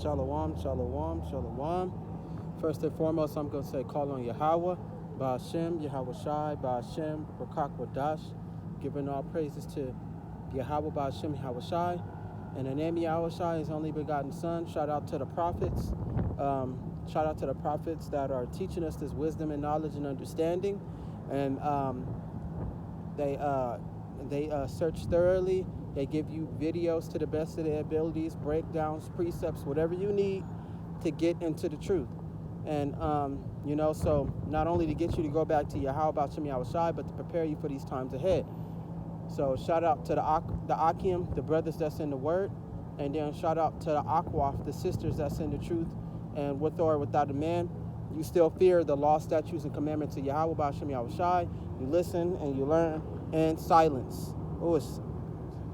Shalom, shalom, shalom. First and foremost, I'm going to say call on Yahweh, Ba'ashem, Yahweh Shai, Ba'ashem, Rakak Wadash, giving all praises to Yahweh, Ba'ashem, Yahweh Shai. And the name of Yahweh Shai, his only begotten son. Shout out to the prophets. Shout out to the prophets that are teaching us this wisdom and knowledge and understanding. And they search thoroughly. They give you videos to the best of their abilities, breakdowns, precepts, whatever you need to get into the truth. And, so not only to get you to go back to Yahweh Ba'ashem Yahweh Shai, but to prepare you for these times ahead. So shout out to the Akim, the brothers that's in the word. And then shout out to the Akwaf, the sisters that's in the truth. And with or without a man, you still fear the law, statutes, and commandments of Yahweh Ba'ashem Yahweh Shai. You listen and you learn in silence. Oh, it's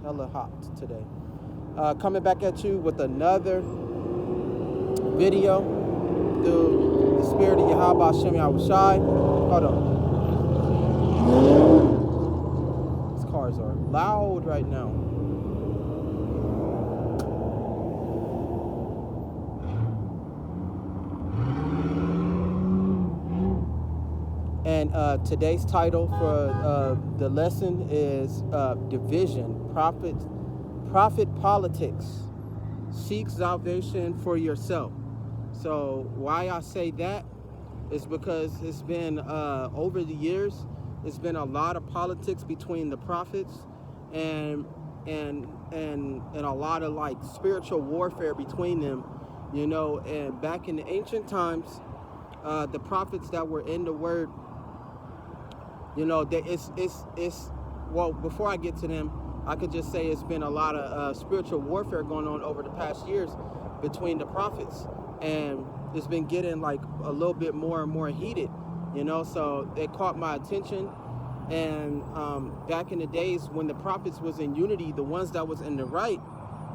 hella hot today. Coming back at you with another video through the spirit of Yahweh Ba'ashem Yahweh Shai. Hold on. These cars are loud right now. And today's title for the lesson is Division, Prophet Politics. Seek salvation for yourself. So why I say that is because it's been, over the years, it's been a lot of politics between the prophets and a lot of like spiritual warfare between them, and back in the ancient times, the prophets that were in the word, well, before I get to them, I could just say it's been a lot of spiritual warfare going on over the past years between the prophets, and it's been getting like a little bit more and more heated, so it caught my attention. And back in the days when the prophets was in unity, the ones that was in the right,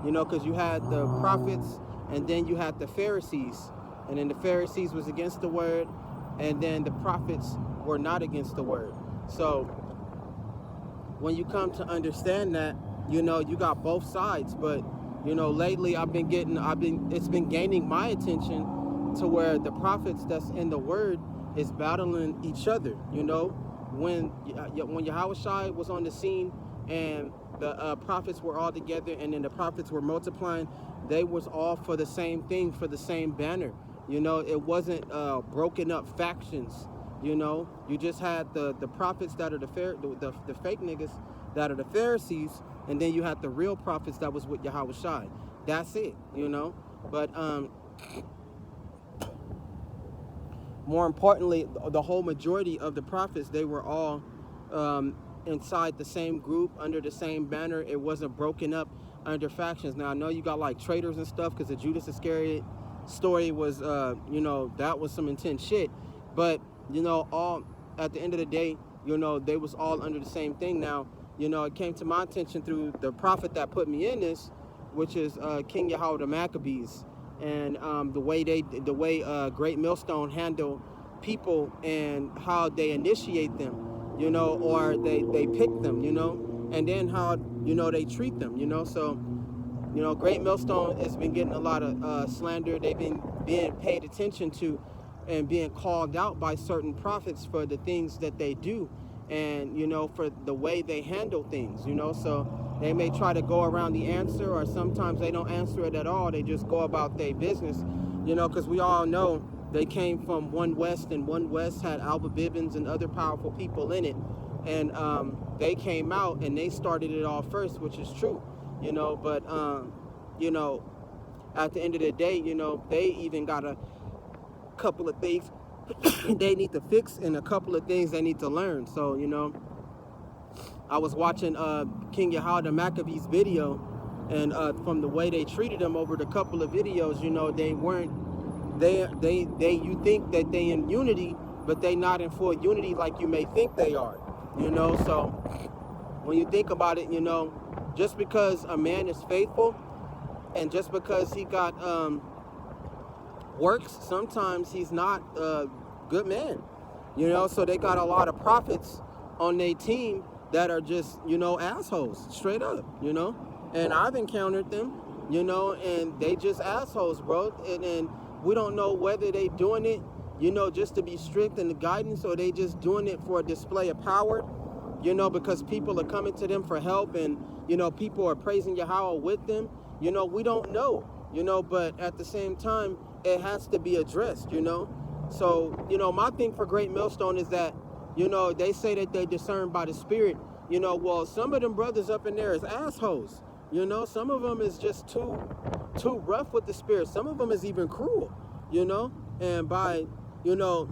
because you had the prophets and then you had the Pharisees, and then the Pharisees was against the word, and then the prophets were not against the word. So when you come to understand that, you got both sides. But lately it's been gaining my attention to where the prophets that's in the word is battling each other. When Yahweh Shai was on the scene and the prophets were all together, and then the prophets were multiplying, they was all for the same thing, for the same banner. It wasn't broken up factions. You just had the prophets that are the fake niggas that are the Pharisees, and then you had the real prophets that was with Yahweh Shai. That's it, But more importantly, the whole majority of the prophets, they were all inside the same group, under the same banner. It wasn't broken up under factions. Now, I know you got like traitors and stuff, because the Judas Iscariot story was, that was some intense shit. But, all at the end of the day, they was all under the same thing. Now, it came to my attention through the prophet that put me in this, which is King Yahweh the Maccabees, and the way Great Millstone handle people and how they initiate them, or they pick them, and then how they treat them, So Great Millstone has been getting a lot of slander. They've been being paid attention to and being called out by certain prophets for the things that they do, and for the way they handle things, so they may try to go around the answer, or sometimes they don't answer it at all. They just go about their business, because we all know they came from One West, and One West had Alba Bibbins and other powerful people in it, and they came out and they started it all first, which is true, but at the end of the day, they even got a couple of things they need to fix, and a couple of things they need to learn. So I was watching King Yahweh the Maccabees video, and from the way they treated him over the couple of videos, you think that they in unity, but they not in full unity like you may think they are. So when you think about it, just because a man is faithful, and just because he got works, sometimes he's not a good man, so they got a lot of prophets on their team that are just, assholes, straight up, and I've encountered them, you know, and they just assholes, bro. And we don't know whether they doing it, you know, just to be strict in the guidance, or they just doing it for a display of power, you know, because people are coming to them for help, and, you know, people are praising Yahweh with them. You know, we don't know, you know, but at the same time, it has to be addressed, you know. So, you know, my thing for Great Millstone is that, you know, they say that they discern by the Spirit. You know, well, some of them brothers up in there is assholes. You know, some of them is just too rough with the Spirit. Some of them is even cruel, you know, and by, you know,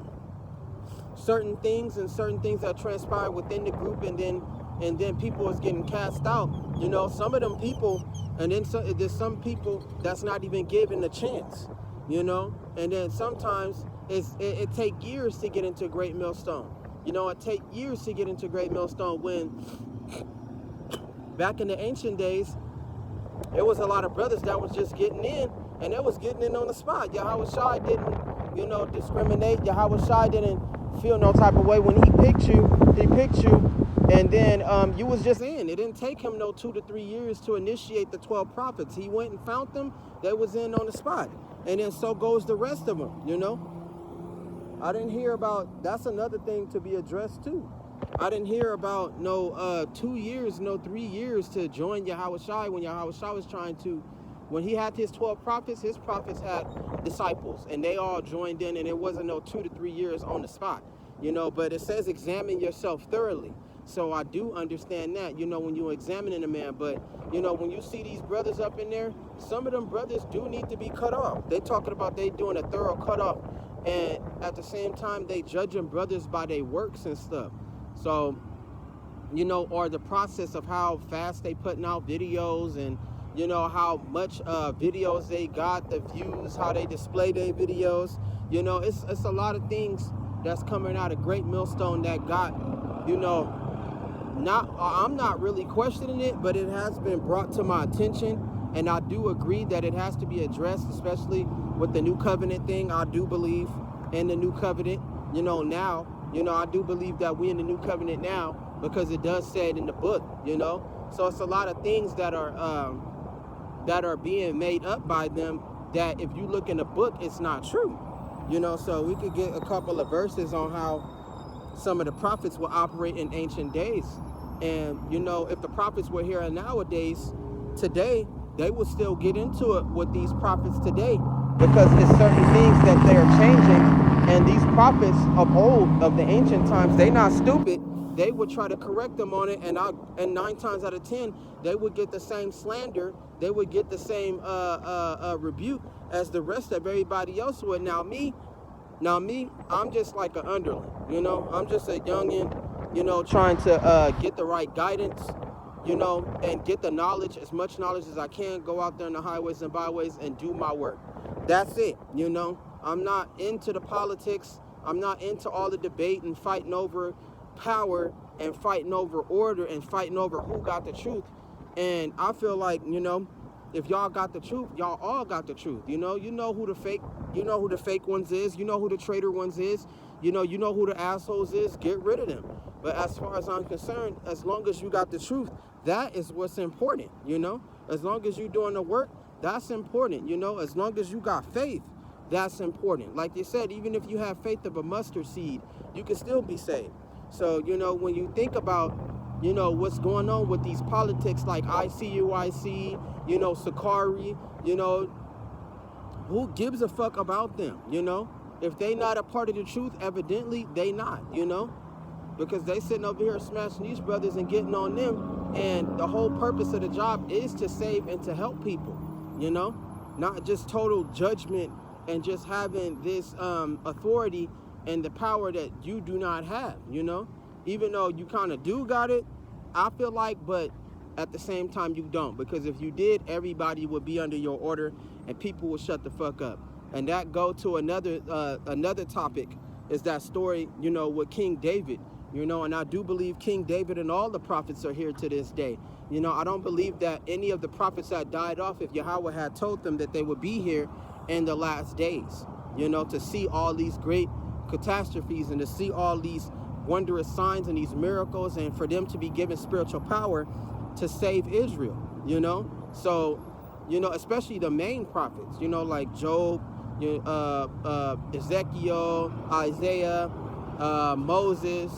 certain things that transpire within the group, and then people is getting cast out. You know, some of them people, and then there's some people that's not even given a chance, you know, and then sometimes it take years to get into Great Millstone. You know, it take years to get into Great Millstone, when back in the ancient days, it was a lot of brothers that was just getting in, and they was getting in on the spot. Yahweh Shai didn't, you know, discriminate. Yahweh Shai didn't feel no type of way when he picked you, and then you was just in. It didn't take him no 2 to 3 years to initiate the 12 prophets. He went and found them. They was in on the spot. And then so goes the rest of them, you know. I didn't hear about, that's another thing to be addressed too. I didn't hear about no 2 years, no 3 years to join Yahweh Shai, when Yahweh Shai was trying to, when he had his 12 prophets, his prophets had disciples, and they all joined in, and it wasn't no 2 to 3 years on the spot, you know. But it says examine yourself thoroughly. So I do understand that, you know, when you're examining a man. But, you know, when you see these brothers up in there, some of them brothers do need to be cut off. They talking about they doing a thorough cutoff, and at the same time they judging brothers by their works and stuff. So, you know, or the process of how fast they putting out videos, and, you know, how much videos they got, the views, how they display their videos. You know, it's a lot of things that's coming out of Great Millstone that got, you know, I'm not really questioning it, but it has been brought to my attention, and I do agree that it has to be addressed, especially with the new covenant thing. I do believe in the new covenant, you know, now. You know, I do believe that we in the new covenant now, because it does say it in the book, you know. So it's a lot of things that are being made up by them that if you look in the book, it's not true, you know. So we could get a couple of verses on how some of the prophets will operate in ancient days. And, you know, if the prophets were here nowadays, today, they would still get into it with these prophets today, because it's certain things that they are changing. And these prophets of old, of the ancient times, they not stupid. They would try to correct them on it, and 9 times out of 10, they would get the same slander. They would get the same rebuke as the rest of everybody else would. Now me, I'm just like an underling, you know. I'm just a youngin', you know, trying to get the right guidance, you know, and get the knowledge, as much knowledge as I can, go out there in the highways and byways and do my work. That's it, you know. I'm not into the politics. I'm not into all the debate and fighting over power and fighting over order and fighting over who got the truth. And I feel like, you know, if y'all got the truth, y'all all got the truth. You know who the fake, you know who the fake ones is, you know who the traitor ones is, you know who the assholes is. Get rid of them. But as far as I'm concerned, as long as you got the truth, that is what's important, you know. As long as you're doing the work, that's important, you know. As long as you got faith, that's important. Like you said, even if you have faith of a mustard seed, you can still be saved. So, you know, when you think about, you know, what's going on with these politics like ICUIC, you know, Sakari, you know, who gives a fuck about them, you know? If they not a part of the truth, evidently they not, you know? Because they sitting over here smashing these brothers and getting on them, and the whole purpose of the job is to save and to help people, you know? Not just total judgment and just having this authority and the power that you do not have, you know? Even though you kind of do got it, I feel like, but at the same time you don't. Because if you did, everybody would be under your order and people would shut the fuck up. And that go to another topic, is that story, you know, with King David, you know. And I do believe King David and all the prophets are here to this day. You know, I don't believe that any of the prophets that died off, if Yahweh had told them that they would be here in the last days, you know, to see all these great catastrophes and to see all these wondrous signs and these miracles, and for them to be given spiritual power to save Israel, you know. So, you know, especially the main prophets, you know, like Job, Ezekiel, Isaiah, Moses,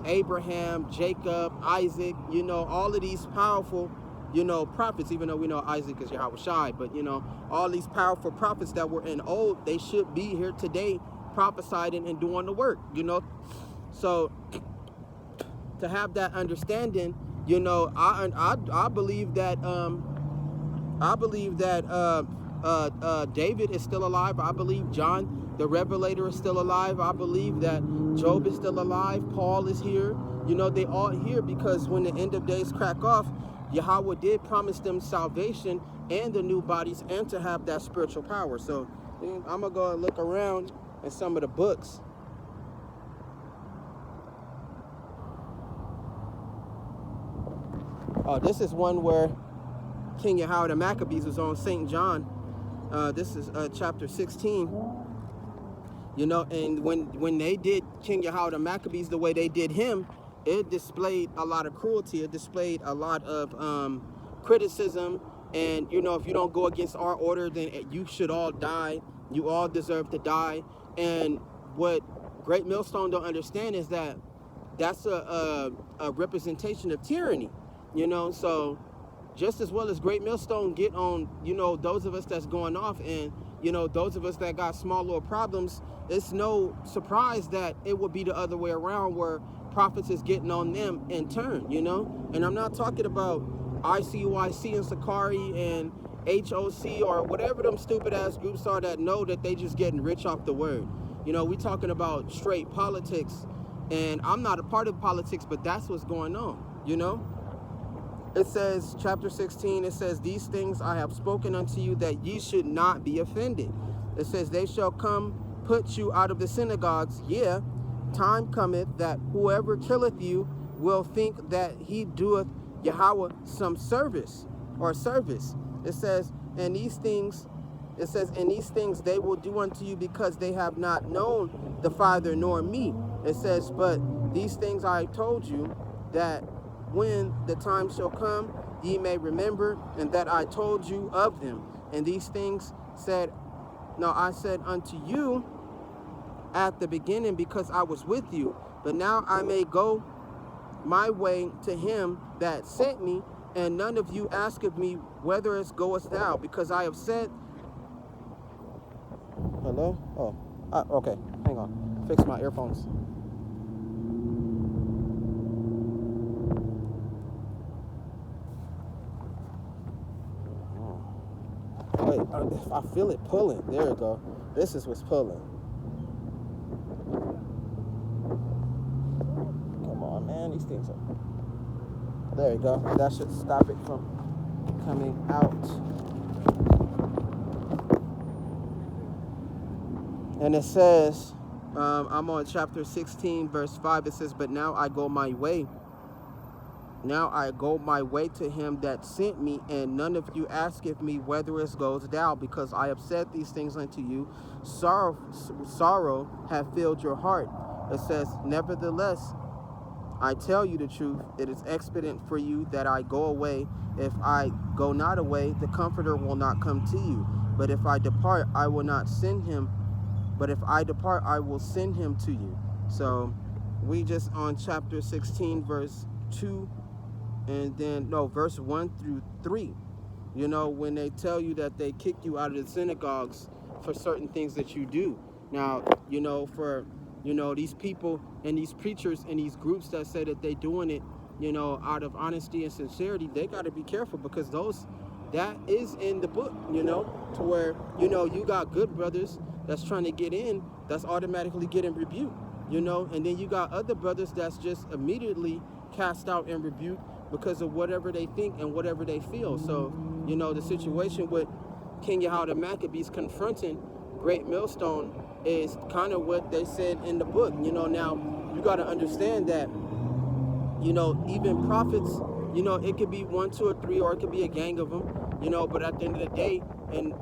Abraham, Jacob, Isaac, you know, all of these powerful, you know, prophets, even though we know Isaac is Yahweh Shai, but, you know, all these powerful prophets that were in old, they should be here today prophesying and doing the work, you know. So to have that understanding, you know, I believe that David is still alive. I believe John the Revelator is still alive. I believe that Job is still alive. Paul is here. You know, they all here because when the end of days crack off, Yahweh did promise them salvation and the new bodies and to have that spiritual power. So I'm gonna go and look around in some of the books. Oh, this is one where King Yahweh the Maccabees was on St. John. This is chapter 16. You know, and when they did King Yahweh the Maccabees the way they did him, it displayed a lot of cruelty. It displayed a lot of criticism. And, you know, if you don't go against our order, then you should all die. You all deserve to die. And what Great Millstone don't understand is that that's a representation of tyranny, you know. So just as well as Great Millstone get on, you know, those of us that's going off and, you know, those of us that got small little problems, it's no surprise that it would be the other way around where prophets is getting on them in turn, you know. And I'm not talking about ICUIC and Sakari and HOC or whatever them stupid ass groups are that know that they just getting rich off the word. You know, we talking about straight politics, and I'm not a part of politics, but that's what's going on, you know. It says, chapter 16, it says, these things I have spoken unto you that ye should not be offended. It says, they shall come put you out of the synagogues. Yeah, time cometh that whoever killeth you will think that he doeth Yahweh some service or service. It says, and these things, they will do unto you because they have not known the Father nor me. It says, but these things I told you, that when the time shall come, ye may remember, and that I told you of them. And these things I said unto you at the beginning, because I was with you. But now I may go my way to him that sent me, and none of you ask of me, whither goest thou? Because I have said... Hello? Oh, okay. Hang on. Fix my earphones. Wait, I feel it pulling. There we go. This is what's pulling. Come on, man. These things are... There you go. That should stop it from coming out. And it says, I'm on chapter 16, verse 5. It says, but now I go my way. Now I go my way to him that sent me, and none of you asketh me, whither goes thou? Because I have said these things unto you. Sorrow hath filled your heart. It says, nevertheless, I tell you the truth, it is expedient for you that I go away. If I go not away, the Comforter will not come to you. But if I depart, I will not send him. But if I depart, I will send him to you. So we just on chapter 16, verse 2, and then, no, verse 1 through 3. You know, when they tell you that they kick you out of the synagogues for certain things that you do. Now, you know, for... You know, these people and these preachers and these groups that say that they doing it, you know, out of honesty and sincerity, they got to be careful, because that is in the book, you know, to where, you know, you got good brothers that's trying to get in, that's automatically getting rebuked, you know, and then you got other brothers that's just immediately cast out and rebuked because of whatever they think and whatever they feel. So, you know, the situation with King Yahweh the Maccabees confronting Great Millstone is kind of what they said in the book. You know, now you got to understand that, you know, even prophets, you know, it could be 1, 2, or 3, or it could be a gang of them, you know, but at the end of the day, and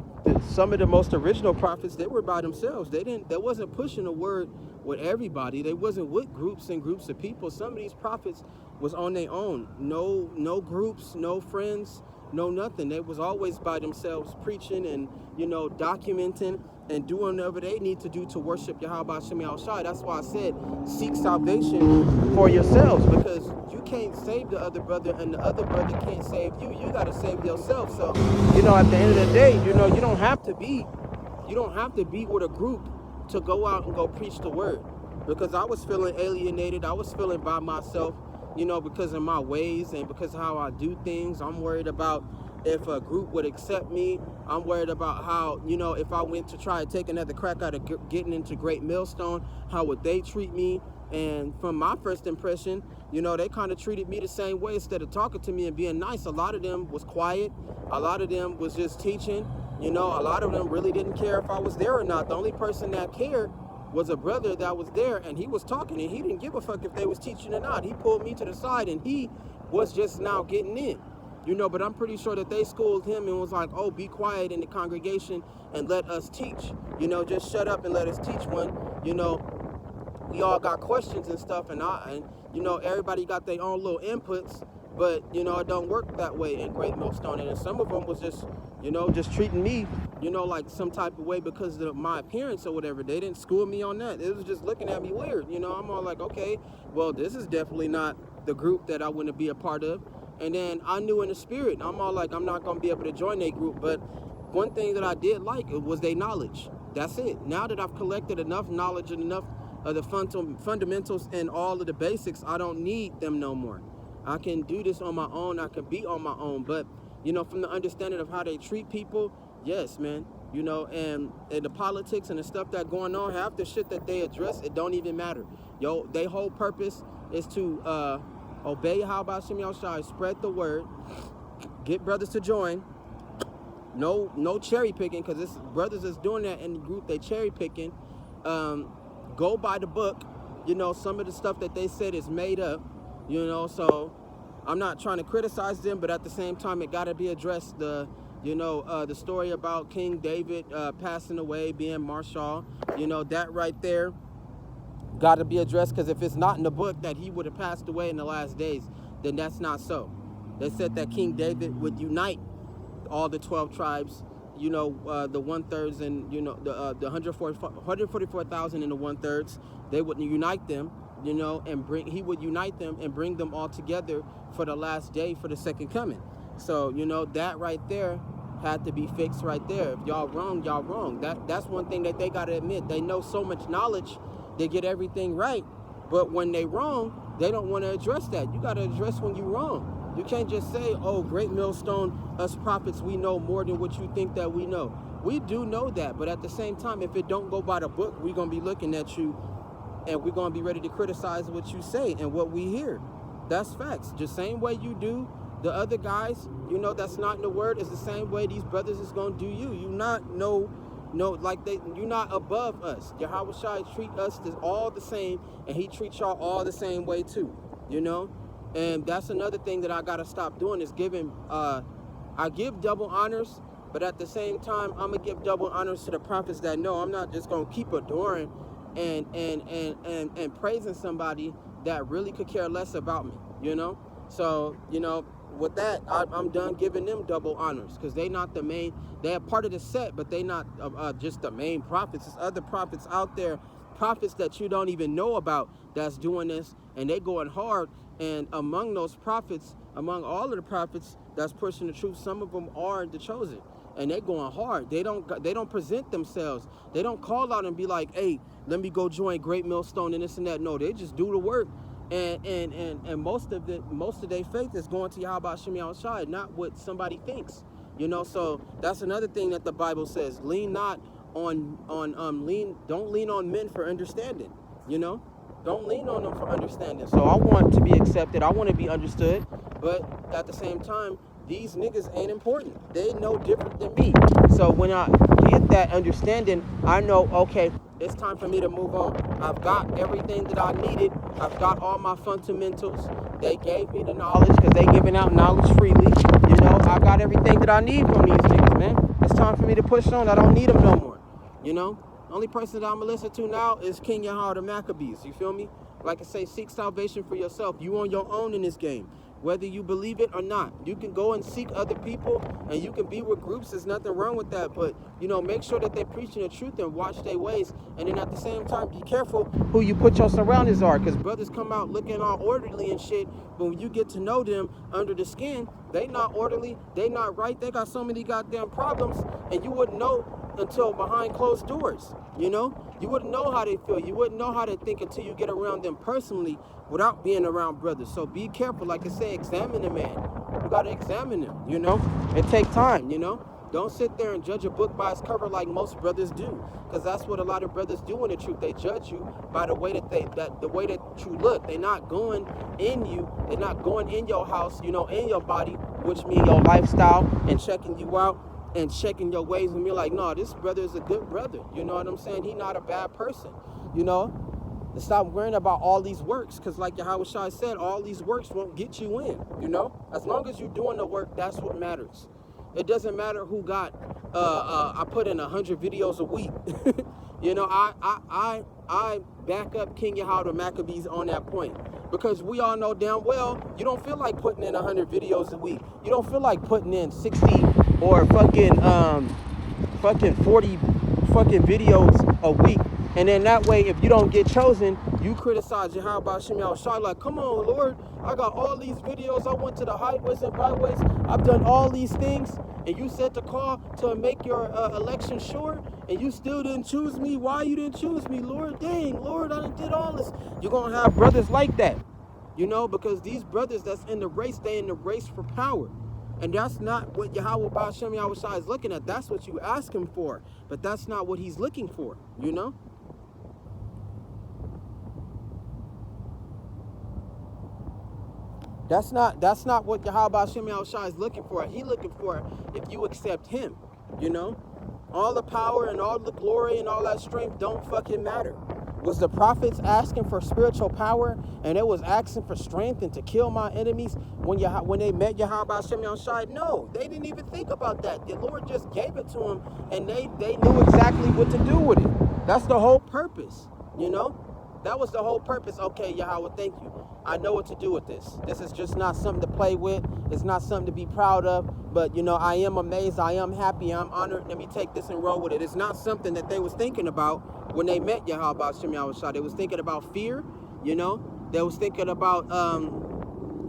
some of the most original prophets, they were by themselves. They wasn't pushing the word with everybody. They wasn't with groups and groups of people. Some of these prophets was on their own. No groups, no friends, know nothing. They was always by themselves preaching and, documenting and doing whatever they need to do to worship Yahweh Shem Shai. That's why I said seek salvation for yourselves, because you can't save the other brother and the other brother can't save you. You got to save yourself. So, at the end of the day, you don't have to be with a group to go out and go preach the word, because I was feeling alienated. I was feeling by myself, because of my ways and because of how I do things. I'm worried about if a group would accept me. I'm worried about how, if I went to try to take another crack at getting into Great Millstone, how would they treat me? And from my first impression, they kind of treated me the same way. Instead of talking to me and being nice, a lot of them was quiet. A lot of them was just teaching. A lot of them really didn't care if I was there or not. The only person that cared was a brother that was there, and he was talking, and he didn't give a fuck if they was teaching or not. He pulled me to the side, and he was just now getting in. But I'm pretty sure that they schooled him and was like, oh, be quiet in the congregation and let us teach. Just shut up and let us teach when, we all got questions and stuff, and everybody got their own little inputs, but, it don't work that way in Great Millstone. And some of them was just, just treating me, like some type of way because of my appearance or whatever. They didn't school me on that. It was just looking at me weird. I'm all like, okay, well, this is definitely not the group that I want to be a part of. And then I knew in the spirit, I'm all like, I'm not going to be able to join their group. But one thing that I did like was their knowledge. That's it. Now that I've collected enough knowledge and enough of the fundamentals and all of the basics, I don't need them no more. I can do this on my own. I can be on my own. But, from the understanding of how they treat people, yes, man. And the politics and the stuff that going on, half the shit that they address, it don't even matter. Their whole purpose is to obey Yahweh Shem Shai, spread the word, get brothers to join. No cherry picking, because this brothers is doing that in the group. They cherry picking. Go by the book. Some of the stuff that they said is made up. So I'm not trying to criticize them, but at the same time, it got to be addressed. The story about King David passing away, being Marshal, that right there got to be addressed, because if it's not in the book that he would have passed away in the last days, then that's not so. They said that King David would unite all the 12 tribes, the 1/3 and, the 144,000 and the 1/3, they would unite them, and he would unite them and bring them all together for the last day, for the second coming. So, that right there had to be fixed right there. If y'all wrong, y'all wrong. That's one thing that they got to admit. They know so much knowledge, they get everything right, but when they wrong, they don't want to address that. You got to address when you wrong. You can't just say, oh, Great Millstone, us prophets, we know more than what you think that we know. We do know that, but at the same time, if it don't go by the book, we're going to be looking at you, and we're going to be ready to criticize what you say and what we hear. That's facts. Just same way you do the other guys, that's not in the word, is the same way these brothers is going to do you. You're not above us. Yahweh Shai treat us all the same, and he treats y'all all the same way too, And that's another thing that I got to stop doing, is giving, I give double honors, but at the same time, I'm going to give double honors to the prophets that know I'm not just going to keep adoring and praising somebody that really could care less about me, So, with that, I'm done giving them double honors, because they not the main. They're part of the set, but they not just the main prophets. There's other prophets out there, prophets that you don't even know about, that's doing this, and they going hard. And among those prophets, among all of the prophets that's pushing the truth, some of them are the chosen, and they going hard. They don't present themselves. They don't call out and be like, hey, let me go join Great Millstone and this and that. No, they just do the work. And most of their faith is going to Yahweh Shem Shai, not what somebody thinks, So that's another thing that the Bible says: lean not on don't lean on men for understanding, Don't lean on them for understanding. So I want to be accepted. I want to be understood, but at the same time, these niggas ain't important. They know different than me. So when I get that understanding, I know, okay, it's time for me to move on. I've got everything that I needed. I've got all my fundamentals. They gave me the knowledge, because they giving out knowledge freely. I've got everything that I need from these niggas, man. It's time for me to push on. I don't need them no more. The only person that I'm going to listen to now is King Yahweh the Maccabees. You feel me? Like I say, seek salvation for yourself. You on your own in this game. whether you believe it or not. You can go and seek other people, and you can be with groups. There's nothing wrong with that. But, you know, make sure that they're preaching the truth and watch their ways. And then at the same time, be careful who you put your surroundings are, because brothers come out looking all orderly and shit. But when you get to know them under the skin, they not orderly, they not right. They got so many goddamn problems, and you wouldn't know until behind closed doors. You know, you wouldn't know how they feel. You wouldn't know how they think until you get around them personally without being around brothers. So be careful. Like I say, examine the man. You got to examine him, you know. It takes time, you know. Don't sit there and judge a book by its cover like most brothers do, because that's what a lot of brothers do in the truth. They judge you by the way the way that you look. They're not going in you. They're not going in your house, you know, in your body, which means your lifestyle, and checking you out and checking your ways, and be like, no, this brother is a good brother. You know what I'm saying? He's not a bad person, you know. And stop worrying about all these works, because like Yahweh Shai said, all these works won't get you in, you know. As long as you're doing the work, that's what matters. It doesn't matter who got I put in 100 videos a week. You know, I back up King Yahweh the Maccabees on that point, because we all know damn well you don't feel like putting in 100 videos a week. You don't feel like putting in 60 or fucking 40 fucking videos a week. And then that way, if you don't get chosen, you criticize Yahweh Hashem Yahushua, like, come on, Lord, I got all these videos. I went to the highways and byways. I've done all these things. And you said to call to make your election sure, and you still didn't choose me. Why you didn't choose me, Lord? Dang, Lord, I did all this. You're going to have brothers like that, you know, because these brothers that's in the race, they in the race for power. And that's not what Yahweh Hashem Yahushua is looking at. That's what you ask him for, but that's not what he's looking for, you know? That's not what Yahweh Hashem Yahushua is looking for. He's looking for if you accept him, you know? All the power and all the glory and all that strength don't fucking matter. Was the prophets asking for spiritual power, and it was asking for strength and to kill my enemies when they met Yahweh Hashem Yahushua? No, they didn't even think about that. The Lord just gave it to them, and they knew exactly what to do with it. That's the whole purpose, you know? That was the whole purpose. Okay, Yahweh, thank you. I know what to do with this. This is just not something to play with. It's not something to be proud of. But, you know, I am amazed. I am happy. I'm honored. Let me take this and roll with it. It's not something that they was thinking about when they met Yahweh Hashem Yahushua. They was thinking about fear, you know. They was thinking about,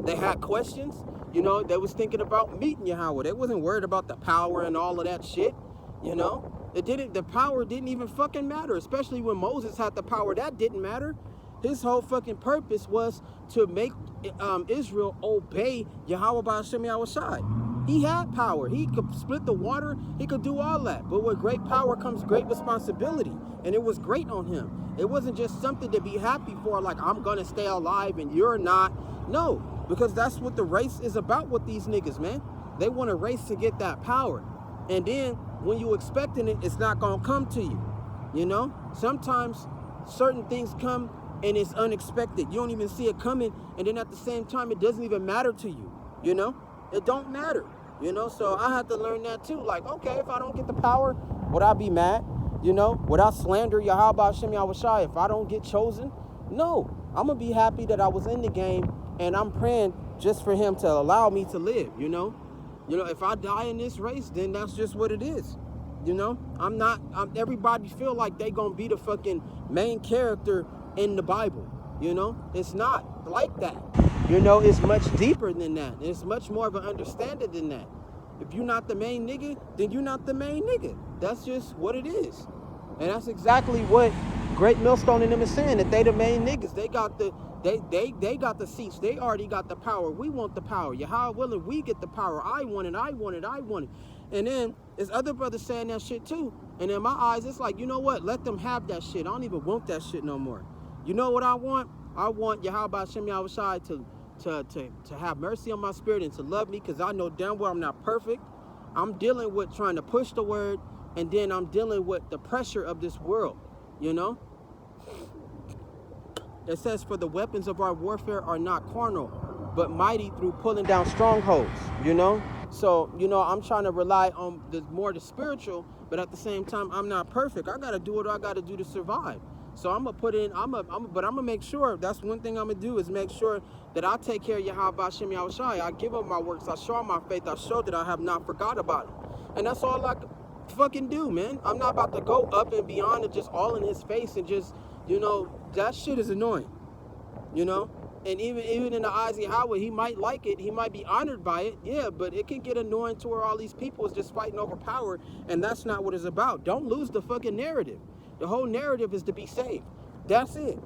they had questions, you know. They was thinking about meeting Yahweh. They wasn't worried about the power and all of that shit, you know. The power didn't even fucking matter, especially when Moses had the power. That didn't matter. His whole fucking purpose was to make Israel obey Yahweh Hashem Yahushua. He had power. He could split the water. He could do all that. But with great power comes great responsibility. And it was great on him. It wasn't just something to be happy for, like, I'm going to stay alive and you're not. No, because that's what the race is about with these niggas, man. They want to race to get that power. And then when you expecting it, it's not going to come to you. You know, sometimes certain things come and it's unexpected. You don't even see it coming. And then at the same time, it doesn't even matter to you. You know, it don't matter. You know, so I had to learn that too. Like, okay, if I don't get the power, would I be mad? You know, would I slander Yahweh Hashem Yahushua if I don't get chosen? No, I'm going to be happy that I was in the game, and I'm praying just for him to allow me to live, you know? You know, if I die in this race, then that's just what it is. You know, everybody feel like they gonna be the fucking main character in the Bible. You know, it's not like that. You know, it's much deeper than that. It's much more of an understanding than that. If you're not the main nigga, then you're not the main nigga. That's just what it is. And that's exactly what Great Millstone and them is saying, that they the main niggas. They got the got the seats. They already got the power. We want the power. Yahweh willing, we get the power. I want it. I want it. I want it. And then there's other brothers saying that shit too. And in my eyes, it's like, you know what? Let them have that shit. I don't even want that shit no more. You know what I want? I want Yahweh Hashem Yahushua to have mercy on my spirit and to love me, because I know damn well I'm not perfect. I'm dealing with trying to push the word, and then I'm dealing with the pressure of this world, you know? It says, for the weapons of our warfare are not carnal, but mighty through pulling down strongholds, you know? So, you know, I'm trying to rely on the spiritual, but at the same time, I'm not perfect. I got to do what I got to do to survive. So I'm gonna put in, but I'm gonna make sure, that's one thing I'm gonna do, is make sure that I take care of Yahweh Hashem Yahushai. I give up my works, I show my faith, I show that I have not forgot about it. And that's all I fucking do, man. I'm not about to go up and beyond and just all in his face and just, you know, that shit is annoying, you know? And even in the eyes of Yahweh, he might like it, he might be honored by it, yeah, but it can get annoying to where all these people is just fighting over power, and that's not what it's about. Don't lose the fucking narrative. The whole narrative is to be saved. That's it.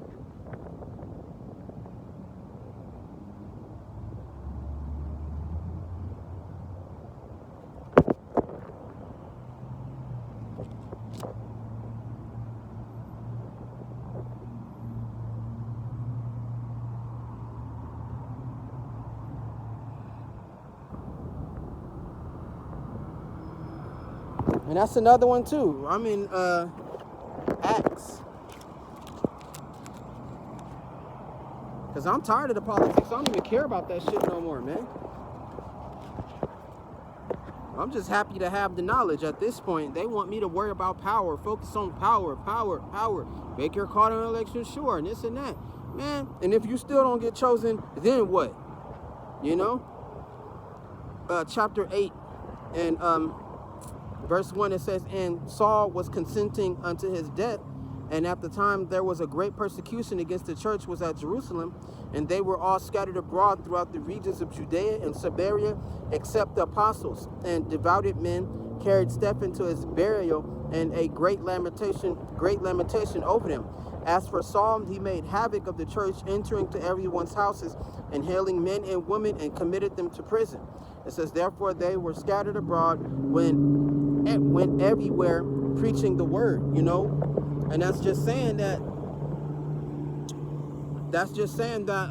And that's another one too. I'm in Acts. Because I'm tired of the politics. I don't even care about that shit no more, man. I'm just happy to have the knowledge at this point. They want me to worry about power, focus on power. Make your call to an election sure, and this and that. Man, and if you still don't get chosen, then what? You know? Chapter 8 and verse 1, it says, and Saul was consenting unto his death, and at the time there was a great persecution against the church was at Jerusalem, and they were all scattered abroad throughout the regions of Judea and Samaria, except the apostles. And devoted men carried Stephen to his burial, and a great lamentation over him. As for Saul, he made havoc of the church, entering to everyone's houses, and hailing men and women, and committed them to prison. It says, therefore they were scattered abroad, went everywhere preaching the word, you know. And that's just saying that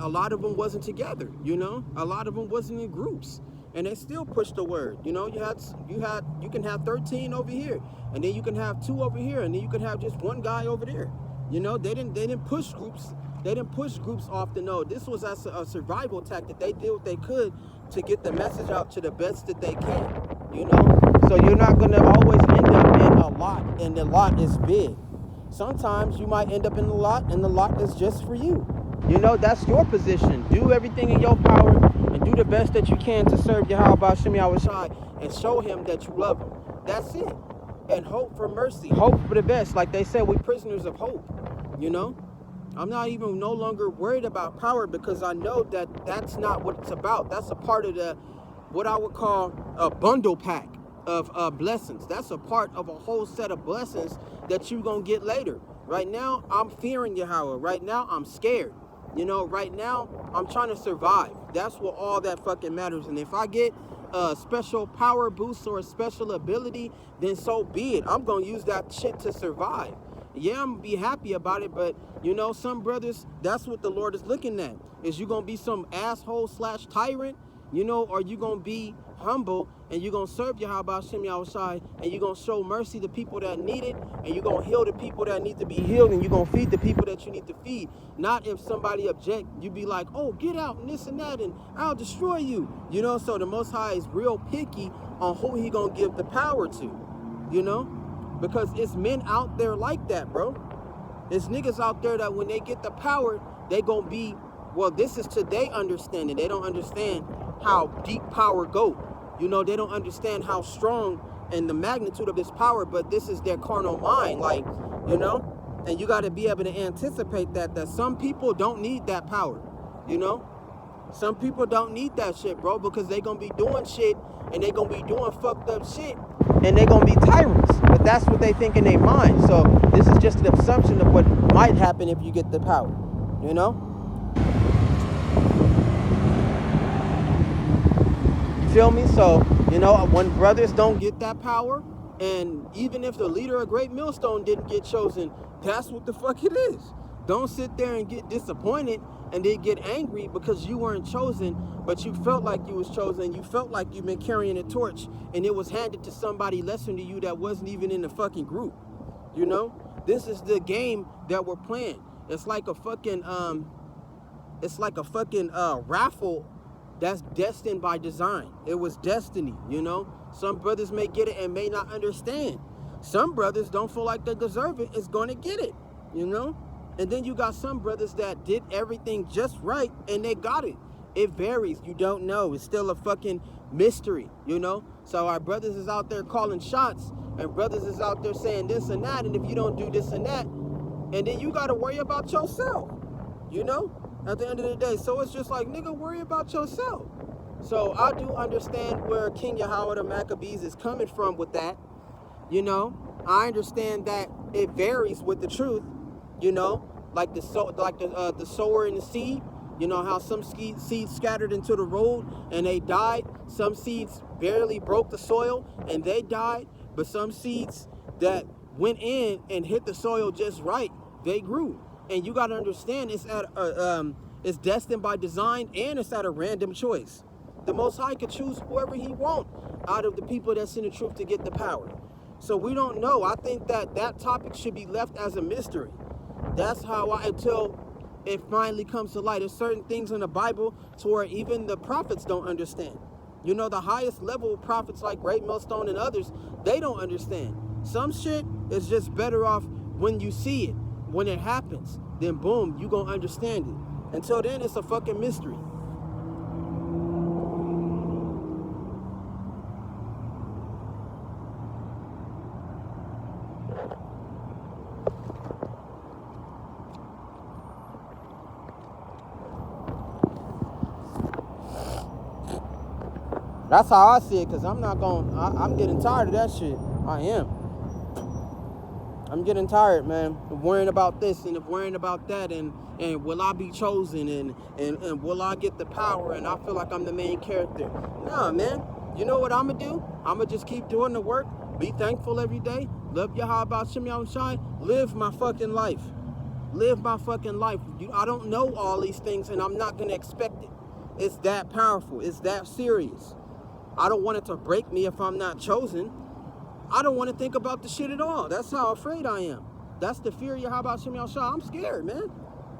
a lot of them wasn't together, you know. A lot of them wasn't in groups, and they still pushed the word, you know. You can have 13 over here, and then you can have 2 over here, and then you can have just 1 guy over there, you know. They didn't push groups. They didn't push groups off the node. This was as a survival tactic. They did what they could to get the message out to the best that they can, you know. So you're not going to always end up in a lot, and the lot is big. Sometimes you might end up in a lot, and the lot is just for you. You know, that's your position. Do everything in your power and do the best that you can to serve Yahweh Hashem Yahushai and show him that you love him. That's it. And hope for mercy. Hope for the best. Like they said, we're prisoners of hope, you know. I'm not even no longer worried about power, because I know that that's not what it's about. That's a part of the, what I would call a bundle pack of blessings. That's a part of a whole set of blessings that you're going to get later. Right now, I'm fearing Yahweh. Right now, I'm scared. You know, right now, I'm trying to survive. That's what all that fucking matters. And if I get a special power boost or a special ability, then so be it. I'm going to use that shit to survive. Yeah, I'm going to be happy about it, but, you know, some brothers, that's what the Lord is looking at. Is you going to be some asshole / tyrant, you know, or you going to be humble, and you're going to serve Yahweh Hashem Yahushai, and you're going to show mercy to people that need it, and you're going to heal the people that need to be healed, and you're going to feed the people that you need to feed. Not if somebody object, you be like, oh, get out and this and that, and I'll destroy you. You know, so the Most High is real picky on who he going to give the power to, you know? Because it's men out there like that, bro. It's niggas out there that when they get the power, they gonna be, well, this is to their understanding. They don't understand how deep power go. You know, they don't understand how strong and the magnitude of this power, but this is their carnal mind, like, you know? And you gotta be able to anticipate that some people don't need that power, you know? Some people don't need that shit, bro, because they gonna be doing shit, and they gonna be doing fucked up shit, and they gonna be tyrants. But that's what they think in their mind. So this is just an assumption of what might happen if you get the power, you know? Feel me? So, you know, when brothers don't get that power, and even if the leader of Great Millstone didn't get chosen, that's what the fuck it is. Don't sit there and get disappointed and then get angry because you weren't chosen, but you felt like you was chosen. You felt like you've been carrying a torch, and it was handed to somebody lesser than you that wasn't even in the fucking group. You know, this is the game that we're playing. It's like a fucking raffle that's destined by design. It was destiny, you know. Some brothers may get it and may not understand. Some brothers don't feel like they deserve it, is going to get it, you know. And then you got some brothers that did everything just right and they got it. It varies. You don't know. It's still a fucking mystery, you know? So our brothers is out there calling shots, and brothers is out there saying this and that, and if you don't do this and that, and then you got to worry about yourself, you know, at the end of the day. So it's just like, nigga, worry about yourself. So I do understand where King Yahweh the Maccabees is coming from with that, you know. I understand that it varies with the truth, you know, like the sower and the seed. You know how some seeds scattered into the road and they died. Some seeds barely broke the soil and they died. But some seeds that went in and hit the soil just right, they grew. And you got to understand, it's destined by design, and it's at a random choice. The Most High could choose whoever he wants out of the people that's in the truth to get the power. So we don't know. I think that topic should be left as a mystery. That's how until it finally comes to light. There's certain things in the Bible to where even the prophets don't understand. You know, the highest level prophets like Great Millstone and others, they don't understand. Some shit is just better off when you see it. When it happens, then boom, you gonna understand it. Until then, it's a fucking mystery. That's how I see it, because I'm getting tired of that shit. I am. I'm getting tired, man, of worrying about this and of worrying about that, and will I be chosen, and will I get the power, and I feel like I'm the main character. Nah, man. You know what I'm going to do? I'm going to just keep doing the work, be thankful every day, love Yahweh Shem Yahushai, live my fucking life. Live my fucking life. I don't know all these things, and I'm not going to expect it. It's that powerful. It's that serious. I don't want it to break me if I'm not chosen. I don't want to think about the shit at all. That's how afraid I am. That's the fear of Yahweh Shem Yahushua. I'm scared, man.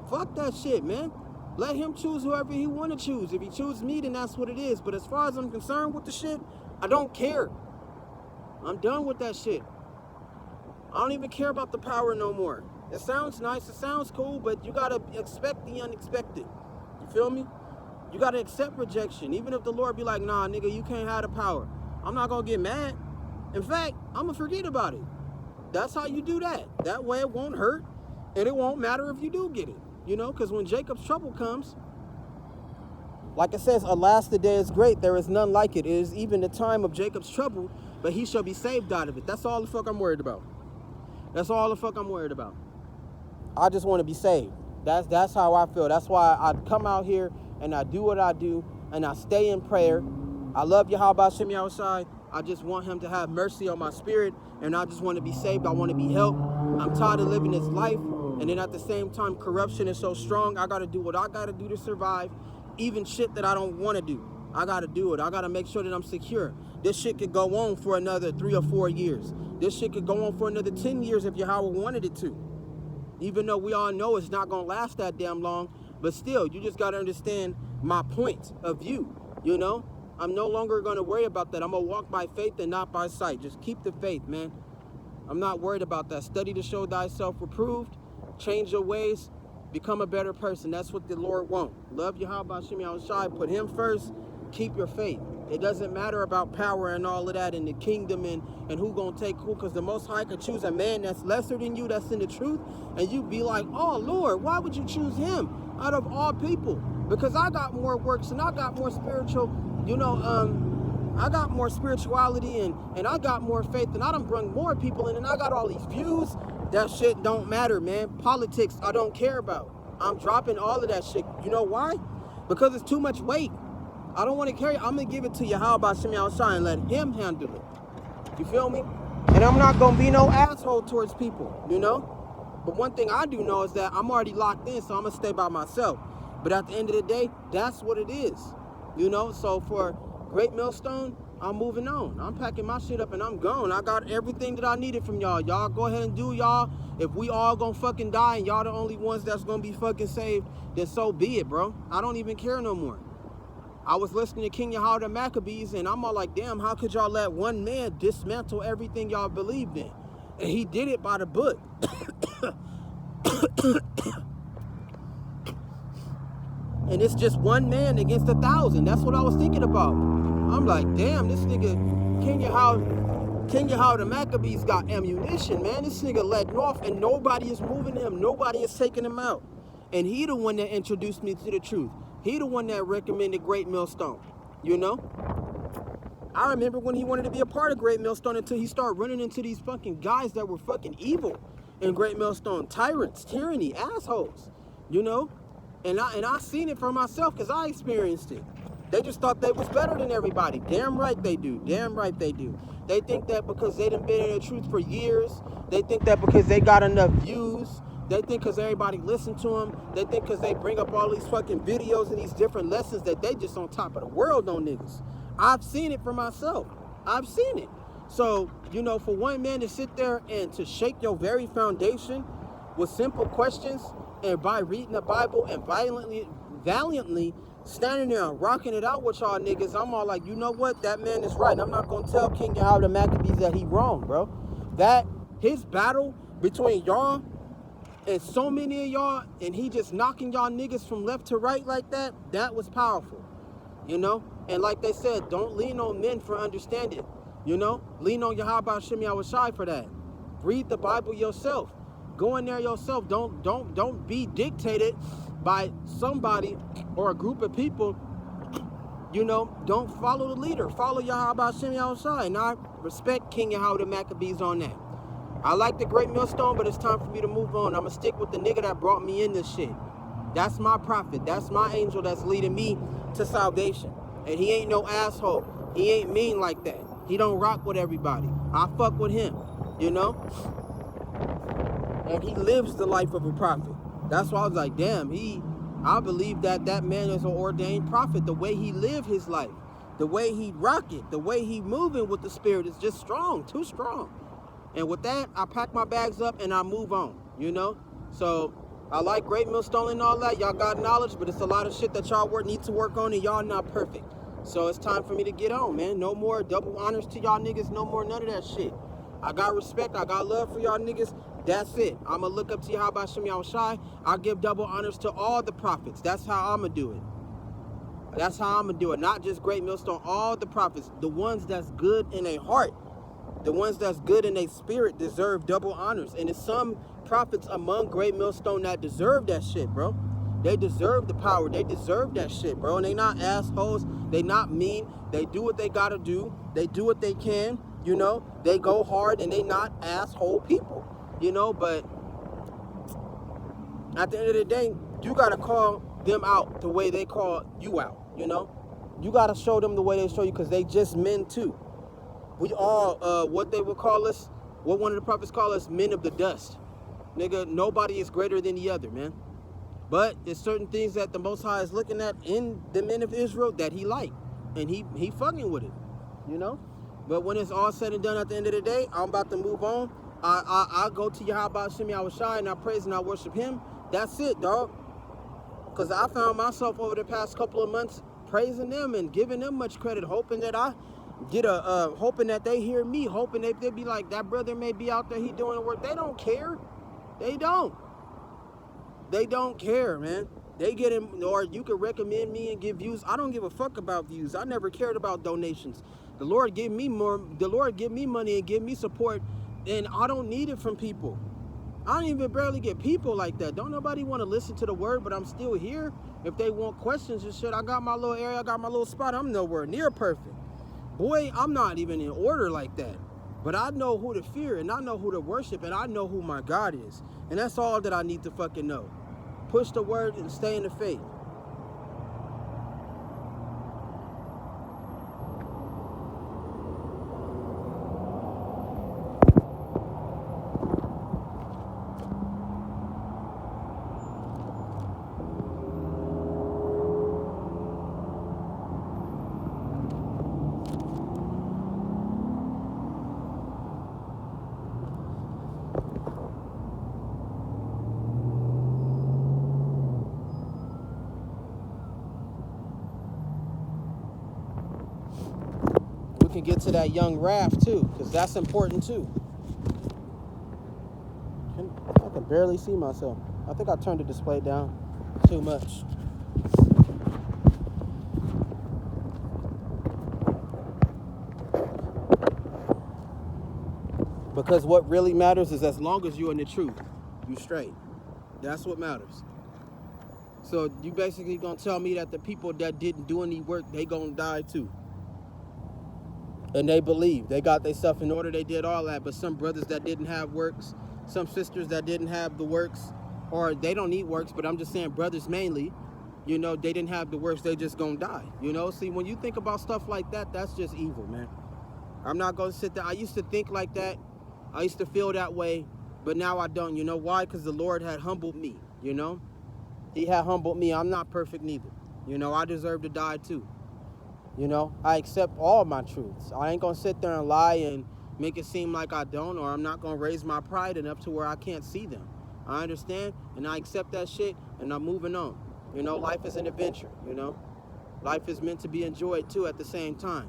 Fuck that shit, man. Let him choose whoever he want to choose. If he chooses me, then that's what it is. But as far as I'm concerned with the shit, I don't care. I'm done with that shit. I don't even care about the power no more. It sounds nice. It sounds cool, but you got to expect the unexpected. You feel me? You got to accept rejection. Even if the Lord be like, nah, nigga, you can't have the power. I'm not going to get mad. In fact, I'm going to forget about it. That's how you do that. That way it won't hurt, and it won't matter if you do get it. You know, because when Jacob's trouble comes, like it says, alas, the day is great. There is none like it. It is even the time of Jacob's trouble, but he shall be saved out of it. That's all the fuck I'm worried about. That's all the fuck I'm worried about. I just want to be saved. That's how I feel. That's why I come out here and I do what I do, and I stay in prayer. I love Yahweh Shem Yahushai. I just want him to have mercy on my spirit, and I just want to be saved. I want to be helped. I'm tired of living this life, and then at the same time, corruption is so strong. I got to do what I got to do to survive, even shit that I don't want to do. I got to do it. I got to make sure that I'm secure. This shit could go on for another 3 or 4 years. This shit could go on for another 10 years if Yahweh wanted it to. Even though we all know it's not going to last that damn long, but still, you just got to understand my point of view, you know? I'm no longer going to worry about that. I'm going to walk by faith and not by sight. Just keep the faith, man. I'm not worried about that. Study to show thyself approved. Change your ways. Become a better person. That's what the Lord wants. Love Yahweh Shem Yahushai. Put him first. Keep your faith. It doesn't matter about power and all of that in the kingdom and who going to take who, because the Most High could choose a man that's lesser than you, that's in the truth, and you be like, oh, Lord, why would you choose him out of all people? Because I got more works and I got more spiritual, you know, I got more spirituality and I got more faith and I done bring more people in and I got all these views. That shit don't matter, man. Politics, I don't care about. I'm dropping all of that shit. You know why? Because it's too much weight. I don't want to carry it. I'm going to give it to Yahweh Shem Yahushai and let him handle it. You feel me? And I'm not going to be no asshole towards people, you know? But one thing I do know is that I'm already locked in, so I'm going to stay by myself. But at the end of the day, that's what it is, you know? So for Great Millstone, I'm moving on. I'm packing my shit up and I'm gone. I got everything that I needed from y'all. Y'all go ahead and do y'all. If we all gonna fucking die and y'all the only ones that's gonna be fucking saved, then so be it, bro. I don't even care no more. I was listening to King Yahweh the Maccabees, and I'm all like, damn, how could y'all let one man dismantle everything y'all believed in? And he did it by the book. And it's just one man against 1,000. That's what I was thinking about. I'm like, damn, this nigga, King Yahweh the Maccabees got ammunition, man. This nigga letting off and nobody is moving him. Nobody is taking him out. And he the one that introduced me to the truth. He the one that recommended Great Millstone, you know? I remember when he wanted to be a part of Great Millstone until he started running into these fucking guys that were fucking evil in Great Millstone. Tyrants, tyranny, assholes, you know? And I seen it for myself because I experienced it. They just thought they was better than everybody. Damn right they do. Damn right they do. They think that because they done been in the truth for years. They think that because they got enough views. They think because everybody listened to them. They think because they bring up all these fucking videos and these different lessons that they just on top of the world on niggas. I've seen it for myself. I've seen it. So, you know, for one man to sit there and to shake your very foundation with simple questions, and by reading the Bible and valiantly standing there and rocking it out with y'all niggas, I'm all like, you know what? That man is right. I'm not gonna tell King Yahweh the Maccabees that he wrong, bro. That his battle between y'all and so many of y'all, and he just knocking y'all niggas from left to right like that, that was powerful, you know? And like they said, don't lean on men for understanding, you know? Lean on Yahweh Shem Yahushai for that. Read the Bible yourself. Go in there yourself. Don't be dictated by somebody or a group of people. You know, don't follow the leader. Follow Yahweh Shem Yahushai. And I respect King Yahweh the Maccabees on that. I like the Great Millstone, but it's time for me to move on. I'm going to stick with the nigga that brought me in this shit. That's my prophet. That's my angel that's leading me to salvation. And he ain't no asshole. He ain't mean like that. He don't rock with everybody. I fuck with him, you know? And he lives the life of a prophet. That's why I was like, damn, I believe that man is an ordained prophet. The way he lived his life, the way he rock it, the way he moving with the spirit is just strong, too strong. And with that, I pack my bags up and I move on, you know? So I like Great Millstone and all that. Y'all got knowledge, but it's a lot of shit that y'all need to work on and y'all not perfect. So it's time for me to get on, man. No more double honors to y'all niggas. No more none of that shit. I got respect. I got love for y'all niggas. That's it. I'm going to look up to Yahweh Shem Yahushai. I'll give double honors to all the prophets. That's how I'm going to do it. That's how I'm going to do it. Not just Great Millstone. All the prophets. The ones that's good in their heart. The ones that's good in their spirit deserve double honors. And there's some prophets among Great Millstone that deserve that shit, bro. They deserve the power. They deserve that shit, bro. And they not assholes. They not mean. They do what they got to do. They do what they can. You know, they go hard and they not asshole people. You know, but at the end of the day, you got to call them out the way they call you out, you know? You got to show them the way they show you because they just men too. We all, what they would call us, what one of the prophets call us, men of the dust. Nigga, nobody is greater than the other, man. But there's certain things that the Most High is looking at in the men of Israel that he like. And he fucking with it, you know? But when it's all said and done at the end of the day, I'm about to move on. I go to Yahweh Shem Yahushai and I praise and I worship him. That's it, dog. Because I found myself over the past couple of months praising them and giving them much credit, hoping that I get hoping that they hear me, hoping that they be like, that brother may be out there, he doing the work. They don't care. They don't. They don't care, man. They get him, or you can recommend me and give views. I don't give a fuck about views. I never cared about donations. The Lord give me money and give me support. And I don't need it from people. I don't even barely get people like that. Don't nobody want to listen to the word, but I'm still here. If they want questions and shit, I got my little area, I got my little spot. I'm nowhere near perfect. Boy, I'm not even in order like that. But I know who to fear, and I know who to worship, and I know who my God is. And that's all that I need to fucking know. Push the word and stay in the faith. Can get to that young raft too, because that's important too. I can barely see myself. I think I turned the display down too much. Because what really matters is as long as you're in the truth, you straight. That's what matters. So you basically gonna tell me that the people that didn't do any work, they gonna die too. And they believe. They got their stuff in order, they did all that. But some brothers that didn't have works, some sisters that didn't have the works, or they don't need works, but I'm just saying brothers mainly, you know, they didn't have the works, they just gonna die. You know, see, when you think about stuff like that, that's just evil, man. I'm not gonna sit there. I used to think like that. I used to feel that way, but now I don't. You know why? Because the Lord had humbled me, you know? He had humbled me. I'm not perfect neither. You know, I deserve to die too. You know, I accept all my truths. I ain't gonna sit there and lie and make it seem like I don't, or I'm not gonna raise my pride enough to where I can't see them. I understand, and I accept that shit, and I'm moving on. You know, life is an adventure, you know? Life is meant to be enjoyed too at the same time.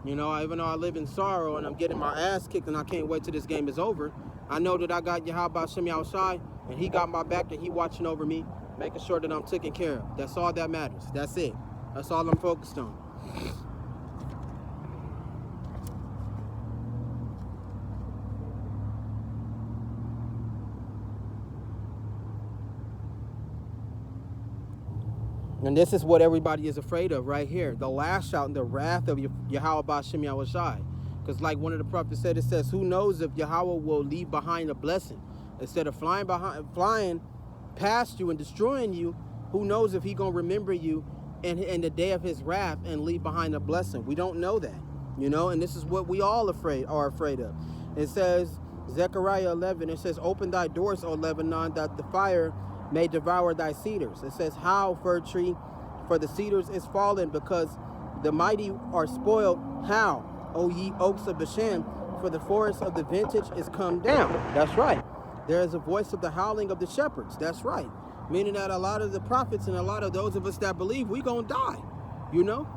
You know, even though I live in sorrow and I'm getting my ass kicked and I can't wait till this game is over, I know that I got Yahweh Hashem Yahushai, and he got my back and he watching over me, making sure that I'm taken care of. That's all that matters. That's it. That's all I'm focused on. And this is what everybody is afraid of right here. The lash out and the wrath of Yahweh Hashem Yahushai. Because like one of the prophets said, it says, who knows if Yahweh will leave behind a blessing? Instead of flying past you and destroying you, who knows if he going to remember you in the day of his wrath and leave behind a blessing? We don't know that, you know, and this is what we all are afraid of. It says, Zechariah 11, it says, open thy doors, O Lebanon, that the fire may devour thy cedars. It says, howl, fir tree, for the cedars is fallen, because the mighty are spoiled. Howl, O ye oaks of Bashan, for the forest of the vintage is come down. That's right. There is a voice of the howling of the shepherds. That's right. Meaning that a lot of the prophets and a lot of those of us that believe, we gonna die. You know?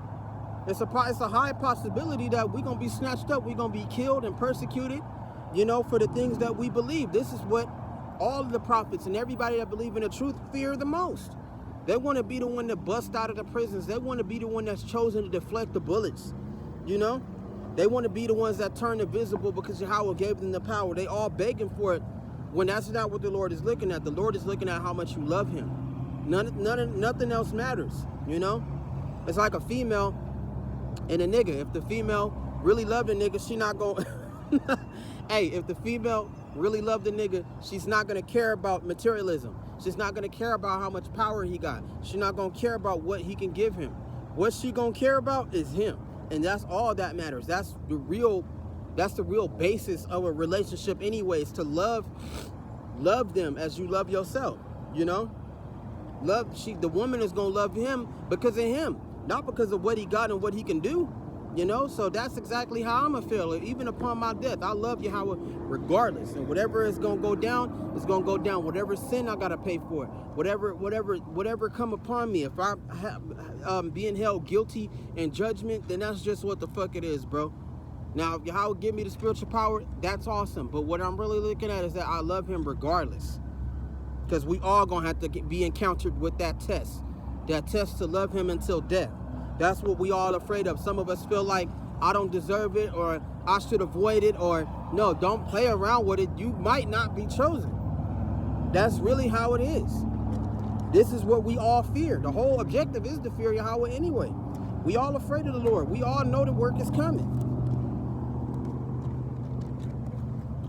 It's a high possibility that we gonna be snatched up. We gonna be killed and persecuted, you know, for the things that we believe. This is what all of the prophets and everybody that believe in the truth fear the most. They want to be the one that bust out of the prisons. They want to be the one that's chosen to deflect the bullets. You know? They want to be the ones that turn invisible because Yahweh gave them the power. They all begging for it, when that's not what the Lord is looking at. The Lord is looking at how much you love him. Nothing else matters, you know? It's like a female and a nigga. If the female really loved a nigga, she not going to... Hey, if the female really loved the nigga, she's not going to care about materialism. She's not going to care about how much power he got. She's not going to care about what he can give him. What she going to care about is him. And that's all that matters. That's the real basis of a relationship anyways, to love them as you love yourself, you know? The woman is going to love him because of him, not because of what he got and what he can do. You know, so that's exactly how I'm gonna feel. Even upon my death, I love Yahweh regardless. And whatever is gonna go down, it's gonna go down. Whatever sin I gotta pay for it. Whatever come upon me. If I'm being held guilty in judgment, then that's just what the fuck it is, bro. Now, if Yahweh give me the spiritual power, that's awesome. But what I'm really looking at is that I love him regardless. Because we all gonna have to be encountered with that test. That test to love him until death. That's what we all afraid of. Some of us feel like I don't deserve it, or I should avoid it, or no, don't play around with it. You might not be chosen. That's really how it is. This is what we all fear. The whole objective is to fear Yahweh anyway. We all afraid of the Lord. We all know the work is coming.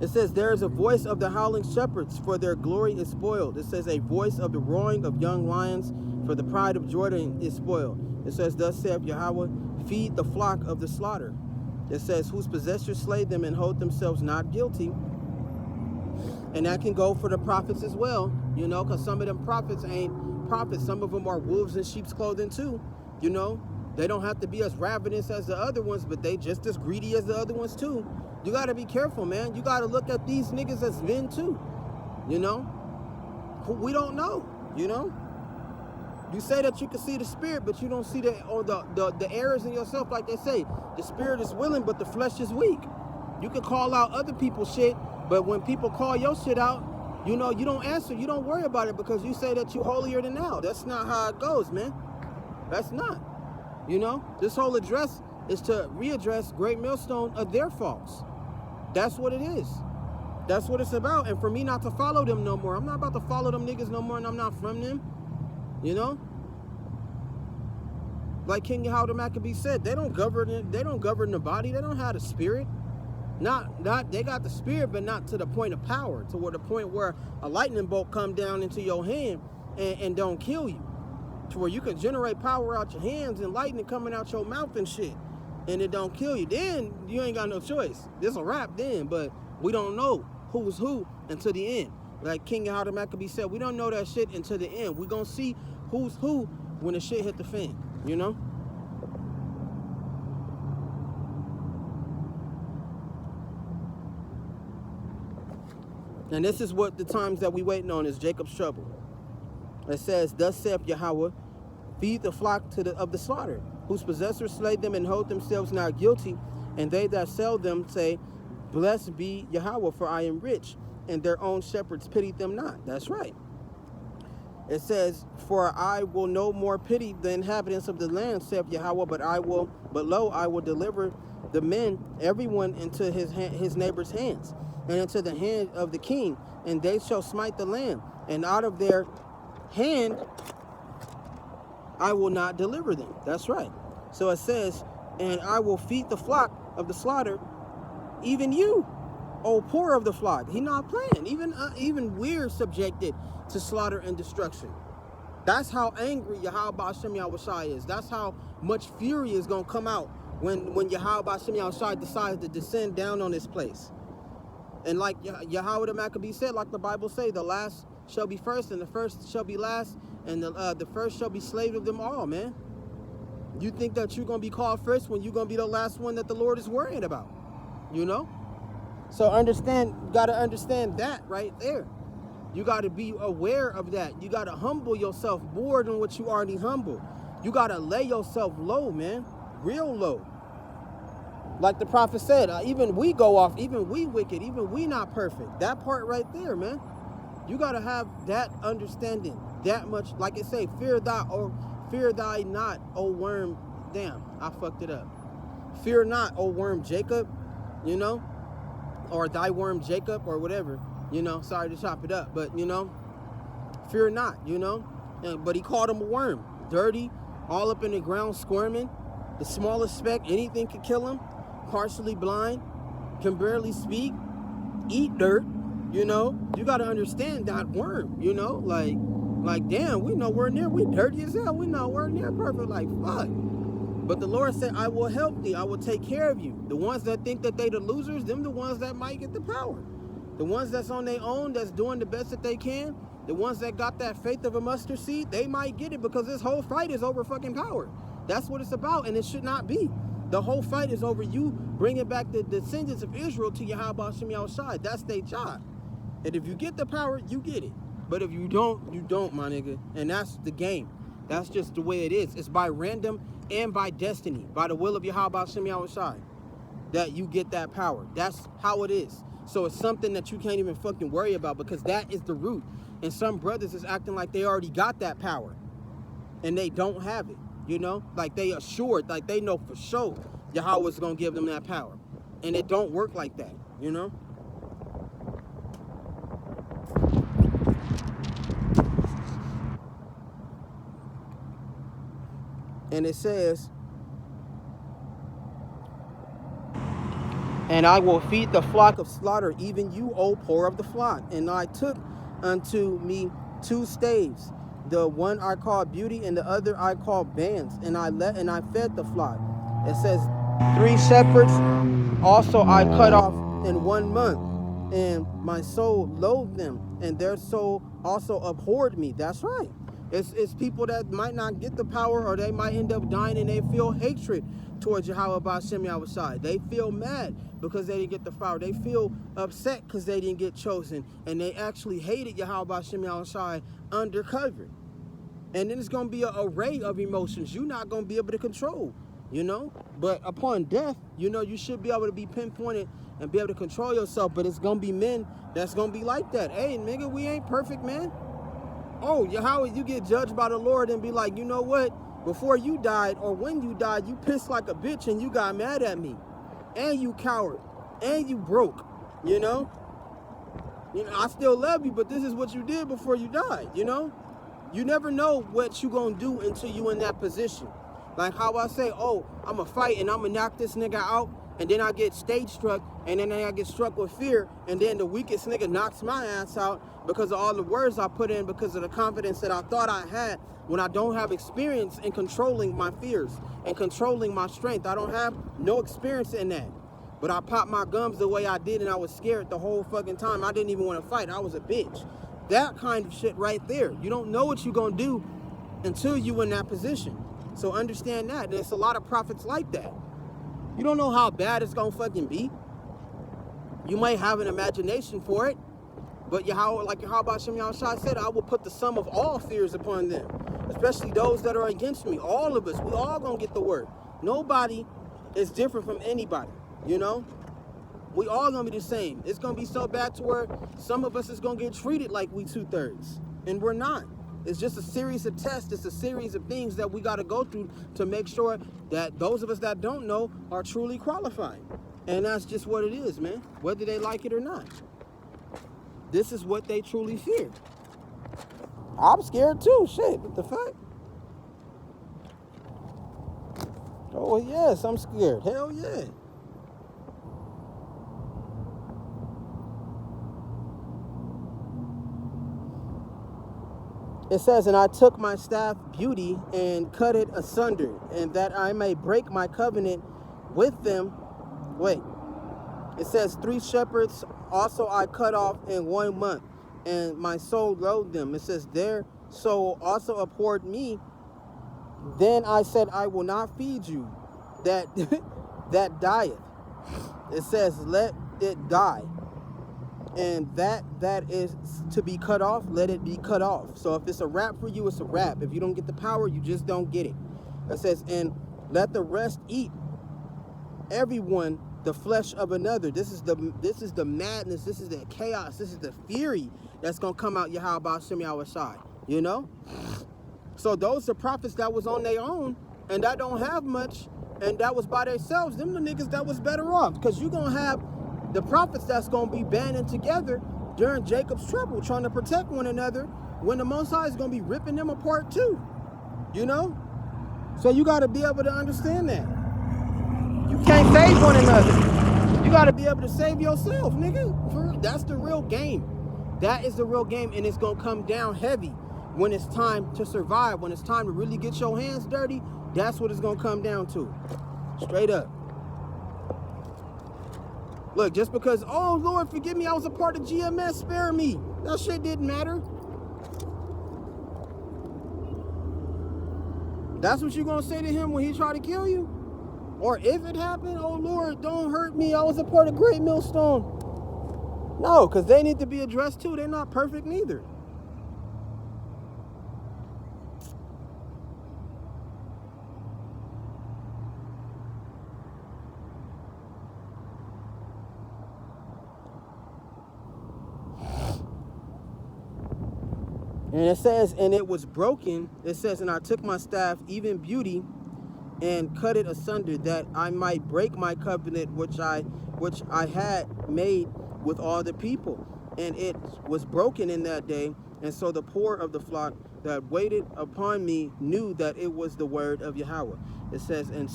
It says, there is a voice of the howling shepherds, for their glory is spoiled. It says, a voice of the roaring of young lions, for the pride of Jordan is spoiled. It says, thus saith Yahweh, feed the flock of the slaughter. It says, whose possessors slay them and hold themselves not guilty. And that can go for the prophets as well, you know, because some of them prophets ain't prophets. Some of them are wolves in sheep's clothing too, you know. They don't have to be as ravenous as the other ones, but they just as greedy as the other ones too. You got to be careful, man. You got to look at these niggas as men too, you know. We don't know, you know. You say that you can see the spirit, but you don't see the errors in yourself. Like they say, the spirit is willing, but the flesh is weak. You can call out other people's shit, but when people call your shit out, You know, you don't answer, you don't worry about it because you say that you're holier than thou. That's not how it goes, man. That's not. You know, this whole address is to readdress Great Millstone of their faults. That's what it is. That's what it's about. And for me not to follow them no more, I'm not about to follow them niggas no more, and I'm not from them. You know? Like King Yehoiada Maccabee said, they don't govern the body. They don't have the spirit. Not they got the spirit, but not to the point of power, to where the point where a lightning bolt come down into your hand and don't kill you. To where you can generate power out your hands and lightning coming out your mouth and shit, and it don't kill you. Then you ain't got no choice. This a wrap then, but we don't know who's who until the end. Like King Yehoiada Maccabee said, we don't know that shit until the end. We gonna see who's who when the shit hit the fan, you know? And this is what the times that we waiting on is Jacob's trouble. It says, thus saith Yahweh, feed the flock of the slaughter, whose possessors slay them and hold themselves not guilty, and they that sell them say, blessed be Yahweh, for I am rich, and their own shepherds pity them not. That's right. It says, for I will no more pity the inhabitants of the land, saith Yahweh, but lo, I will deliver the men, everyone into his neighbor's hands, and into the hand of the king, and they shall smite the land, and out of their hand I will not deliver them. That's right. So it says, and I will feed the flock of the slaughter, even you, O poor of the flock. He not playing. Even we're subjected to slaughter and destruction. That's how angry Yahweh Hashem Yahushai is. That's how much fury is going to come out when Yahweh Hashem Yahushai decides to descend down on this place. And like Yahweh the Maccabee said, like the Bible say, the last shall be first, and the first shall be last, and the first shall be slave of them all, man. You think that you're going to be called first when you're going to be the last one that the Lord is worrying about, you know? So got to understand that right there. You got to be aware of that. You got to humble yourself more than what you already humble. You got to lay yourself low, man, real low. Like the prophet said, even we go off, even we wicked, even we not perfect. That part right there, man. You got to have that understanding, that much. Like it say, fear thy not, O worm. Damn, I fucked it up. Fear not, O worm Jacob, you know, or thy worm Jacob, or whatever, you know. Sorry to chop it up, but, you know, fear not, you know. But he called him a worm, dirty, all up in the ground, squirming. The smallest speck, anything could kill him. Partially blind, can barely speak, eat dirt. You know, you got to understand that worm, you know, like, damn, we nowhere near, we dirty as hell, we nowhere near perfect, like, fuck. But the Lord said, I will help thee, I will take care of you. The ones that think that they the losers, them the ones that might get the power. The ones that's on their own, that's doing the best that they can, the ones that got that faith of a mustard seed, they might get it because this whole fight is over fucking power. That's what it's about, and it should not be. The whole fight is over you bringing back the descendants of Israel to Yahweh Hashem Yahushai. That's their job. And if you get the power, you get it. But if you don't, you don't, my nigga. And that's the game. That's just the way it is. It's by random and by destiny, by the will of Yahweh Hashem Yahushai, that you get that power. That's how it is. So it's something that you can't even fucking worry about, because that is the root. And some brothers is acting like they already got that power, and they don't have it. You know, like they assured, like they know for sure Yahweh's gonna give them that power, and it don't work like that. You know. And it says, and I will feed the flock of slaughter, even you, O poor of the flock. And I took unto me 2 staves, the one I called beauty, and the other I called bands, and I fed the flock. It says 3 shepherds also I cut off in 1 month, and my soul loathed them, and their soul also abhorred me. That's right. It's people that might not get the power, or they might end up dying, and they feel hatred towards Yahweh Hashem Yahushai. They feel mad because they didn't get the power. They feel upset because they didn't get chosen, and they actually hated Yahweh Hashem Yahushai undercover. And then it's going to be an array of emotions you're not going to be able to control, you know. But upon death, you know, you should be able to be pinpointed and be able to control yourself. But it's gonna be men that's gonna be like that. Hey, nigga, we ain't perfect, man. Oh, how would you get judged by the Lord and be like, you know what? Before you died or when you died, you pissed like a bitch and you got mad at me. And you coward. And you broke. You know? I still love you, but this is what you did before you died, you know? You never know what you gonna do until you in that position. Like how I say, oh, I'm gonna fight and I'm gonna knock this nigga out, and then I get stage struck, and then I get struck with fear, and then the weakest nigga knocks my ass out because of all the words I put in, because of the confidence that I thought I had when I don't have experience in controlling my fears and controlling my strength. I don't have no experience in that. But I popped my gums the way I did, and I was scared the whole fucking time. I didn't even want to fight. I was a bitch. That kind of shit right there. You don't know what you're going to do until you in that position. So understand that. There's a lot of prophets like that. You don't know how bad it's going to fucking be. You might have an imagination for it. But like Yahweh Shem Yahushua said, I will put the sum of all fears upon them. Especially those that are against me. All of us. We all going to get the word. Nobody is different from anybody. You know, we all gonna be the same. It's gonna be so bad to where some of us is gonna get treated like we 2/3, and we're not. It's just a series of tests. It's a series of things that we gotta go through to make sure that those of us that don't know are truly qualified. And that's just what it is, man. Whether they like it or not. This is what they truly fear. I'm scared too. Shit, what the fuck? Oh yes, I'm scared. Hell yeah. It says, and I took my staff Beauty and cut it asunder, and that I may break my covenant with them. Wait, it says 3 shepherds also I cut off in 1 month, and my soul loathed them. It says, their soul also abhorred me. Then I said, I will not feed you that that dieth. It says, let it die. And that is to be cut off, let it be cut off. So if it's a wrap for you, it's a wrap. If you don't get the power, you just don't get it. It says, and let the rest eat everyone the flesh of another. This is the madness, this is the chaos, this is the fury that's gonna come out Yahweh Shem Yahushua, you know? So those are prophets that was on their own and that don't have much, and that was by themselves. Them the niggas that was better off, because you're gonna have the prophets that's going to be banding together during Jacob's trouble, trying to protect one another, when the Most High is going to be ripping them apart too, you know? So you got to be able to understand that. You can't save one another. You got to be able to save yourself, nigga. That's the real game. That is the real game, and it's going to come down heavy when it's time to survive, when it's time to really get your hands dirty. That's what it's going to come down to. Straight up. Look, just because, oh, Lord, forgive me, I was a part of GMS, spare me. That shit didn't matter. That's what you're going to say to him when he tried to kill you? Or if it happened, oh, Lord, don't hurt me, I was a part of Great Millstone. No, because they need to be addressed too. They're not perfect neither. And it says, and it was broken. It says, and I took my staff, even Beauty, and cut it asunder, that I might break my covenant which I had made with all the people. And it was broken in that day. And so the poor of the flock that waited upon me knew that it was the word of Yahweh. It says, and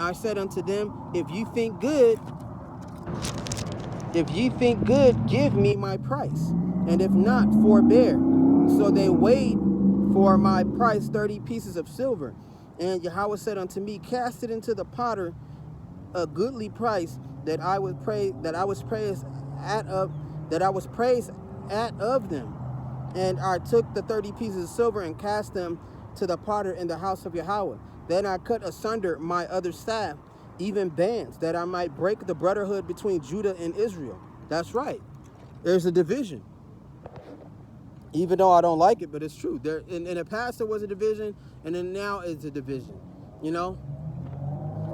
I said unto them, if ye think good, give me my price. And if not, forbear. So they weighed for my price 30 pieces of silver. And Yahweh said unto me, cast it into the potter, a goodly price that I was praised at of them. And I took the 30 pieces of silver and cast them to the potter in the house of Yahweh. Then I cut asunder my other staff, even bands, that I might break the brotherhood between Judah and Israel. That's right. There's a division. Even though I don't like it, but it's true. There in the past there was a division, and then now it's a division, you know?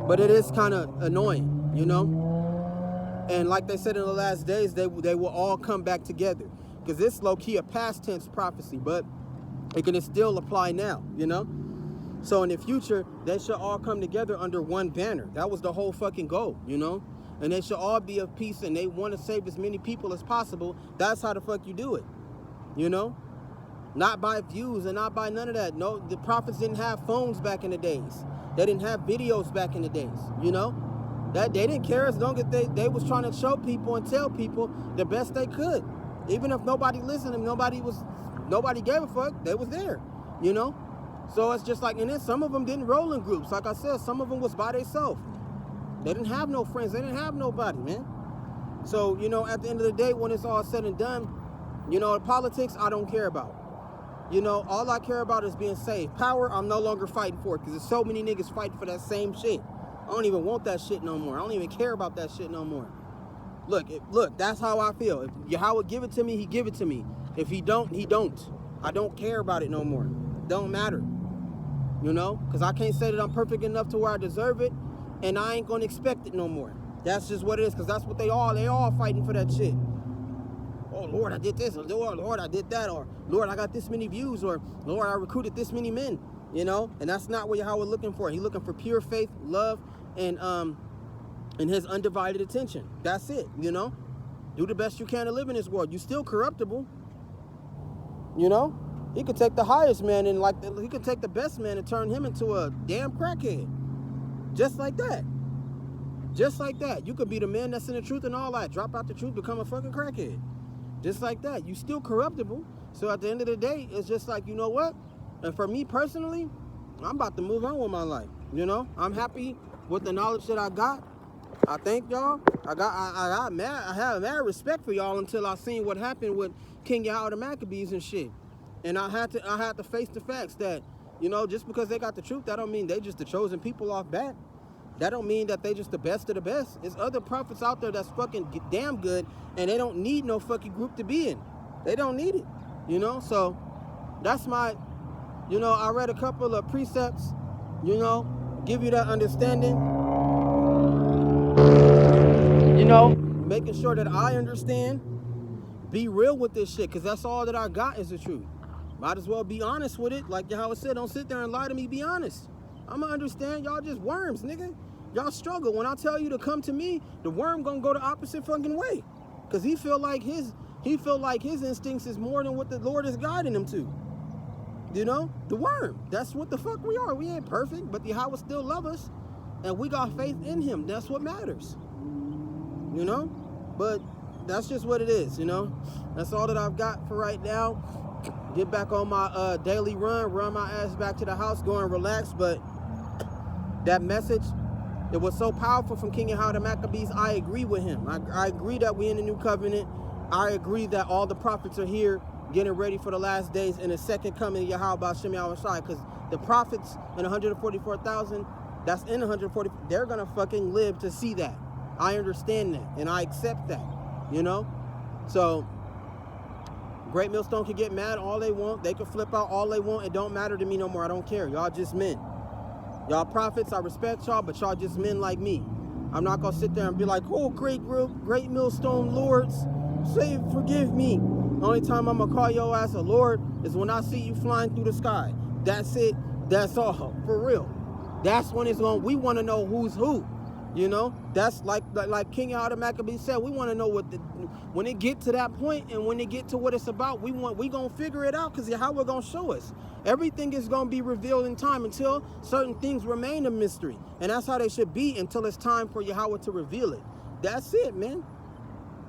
But it is kind of annoying, you know? And like they said in the last days, they will all come back together. Because this low-key a past tense prophecy, but it can still apply now, you know? So in the future, they should all come together under one banner. That was the whole fucking goal, you know? And they should all be of peace, and they want to save as many people as possible. That's how the fuck you do it, you know? Not by views and not by none of that. No, the prophets didn't have phones back in the days. They didn't have videos back in the days, you know? That they didn't care as long as they was trying to show people and tell people the best they could. Even if nobody listened and nobody gave a fuck, they was there, you know? So it's just like, and then some of them didn't roll in groups. Like I said, some of them was by themselves. They didn't have no friends. They didn't have nobody, man. So, you know, at the end of the day, when it's all said and done, you know, politics, I don't care about. You know, all I care about is being saved. Power, I'm no longer fighting for it because there's so many niggas fighting for that same shit. I don't even want that shit no more. I don't even care about that shit no more. Look, that's how I feel. If Yahweh give it to me, he give it to me. If he don't, he don't. I don't care about it no more. Don't matter. You know? Because I can't say that I'm perfect enough to where I deserve it, and I ain't going to expect it no more. That's just what it is, because that's what they all fighting for that shit. Oh, Lord, I did this. Or, Lord, I did that. Or, Lord, I got this many views. Or, Lord, I recruited this many men. You know? And that's not what Yahweh looking for. He's looking for pure faith, love, and his undivided attention. That's it, you know? Do the best you can to live in this world. You still corruptible. You know? He could take the highest man and he could take the best man and turn him into a damn crackhead. Just like that. Just like that. You could be the man that's in the truth and all that. Drop out the truth, become a fucking crackhead. Just like that. You still corruptible. So at the end of the day, it's just like, you know what? And for me personally, I'm about to move on with my life. You know? I'm happy with the knowledge that I got. I thank y'all. I have mad respect for y'all until I seen what happened with King Yahweh the Maccabees and shit. And I had to face the facts that, you know, just because they got the truth, that don't mean they just the chosen people off bat. That don't mean that they just the best of the best. There's other prophets out there that's fucking damn good, and they don't need no fucking group to be in. They don't need it, you know? So that's my, you know, I read a couple of precepts, you know, give you that understanding. You know, making sure that I understand, be real with this shit, because that's all that I got is the truth. Might as well be honest with it. Like Yahweh said, don't sit there and lie to me, be honest. I'm going to understand y'all just worms, nigga. Y'all struggle. When I tell you to come to me, the worm going to go the opposite fucking way. Because he feel like his instincts is more than what the Lord is guiding him to. You know? The worm. That's what the fuck we are. We ain't perfect, but Yahweh still love us. And we got faith in him. That's what matters. You know? But that's just what it is, you know? That's all that I've got for right now. Get back on my daily run my ass back to the house, go and relax. But that message, it was so powerful from King Yahweh the Maccabees. I agree with him. I agree that we in the new covenant. I agree that all the prophets are here getting ready for the last days and the second coming of Yahweh B'Shem Yahweh Shai. Because the prophets and 144,000, that's in 140, they're going to fucking live to see that. I understand that, and I accept that, you know? So, Great Millstone can get mad all they want. They can flip out all they want. It don't matter to me no more. I don't care. Y'all just men. Y'all prophets, I respect y'all, but y'all just men like me. I'm not going to sit there and be like, oh, Great Millstone Lords, save, forgive me. The only time I'm going to call your ass a Lord is when I see you flying through the sky. That's it. That's all. For real. That's when it's going, we want to know who's who. You know, that's like King Yahweh the Maccabees said. We want to know when it get to that point and when it get to what it's about. We gonna figure it out because Yahweh gonna show us. Everything is gonna be revealed in time until certain things remain a mystery, and that's how they should be until it's time for Yahweh to reveal it. That's it, man.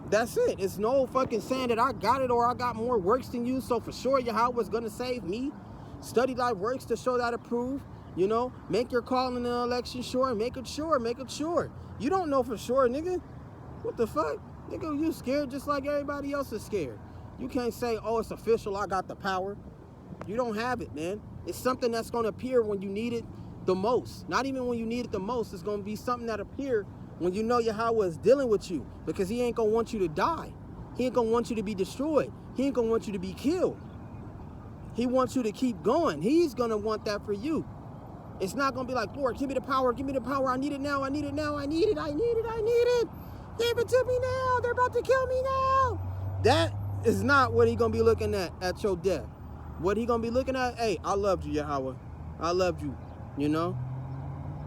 That's it. It's no fucking saying that I got it or I got more works than you. So for sure Yahweh's gonna save me. Study thy works to show that approved. You know, make your call in the election sure, make it sure. You don't know for sure, nigga. What the fuck? Nigga, you scared just like everybody else is scared. You can't say, oh, it's official, I got the power. You don't have it, man. It's something that's going to appear when you need it the most. Not even when you need it the most. It's going to be something that appear when you know Yahweh is dealing with you. Because he ain't going to want you to die. He ain't going to want you to be destroyed. He ain't going to want you to be killed. He wants you to keep going. He's going to want that for you. It's not going to be like, Lord, give me the power, I need it now, I need it. Give it to me now. They're about to kill me now. That is not what he gonna be looking at your death. What he gonna be looking at? Hey, I loved you, Yahweh. I loved you. You know,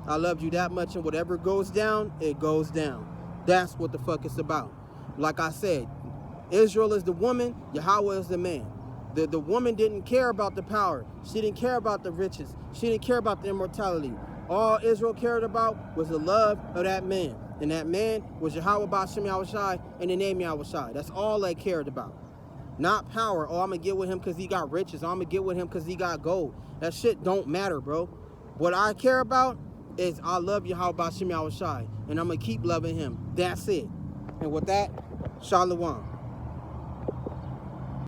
I loved you that much, and whatever goes down, it goes down. That's what the fuck it's about. Like I said, Israel is the woman, Yahweh is the man. The woman didn't care about the power. She didn't care about the riches. She didn't care about the immortality. All Israel cared about was the love of that man. And that man was Yahweh Ba'ashem Yahushai and the name Yahushai. That's all they cared about. Not power. Oh, I'm going to get with him because he got riches. I'm going to get with him because he got gold. That shit don't matter, bro. What I care about is I love Yahweh Ba'ashem Yahushai. And I'm going to keep loving him. That's it. And with that, Shalom.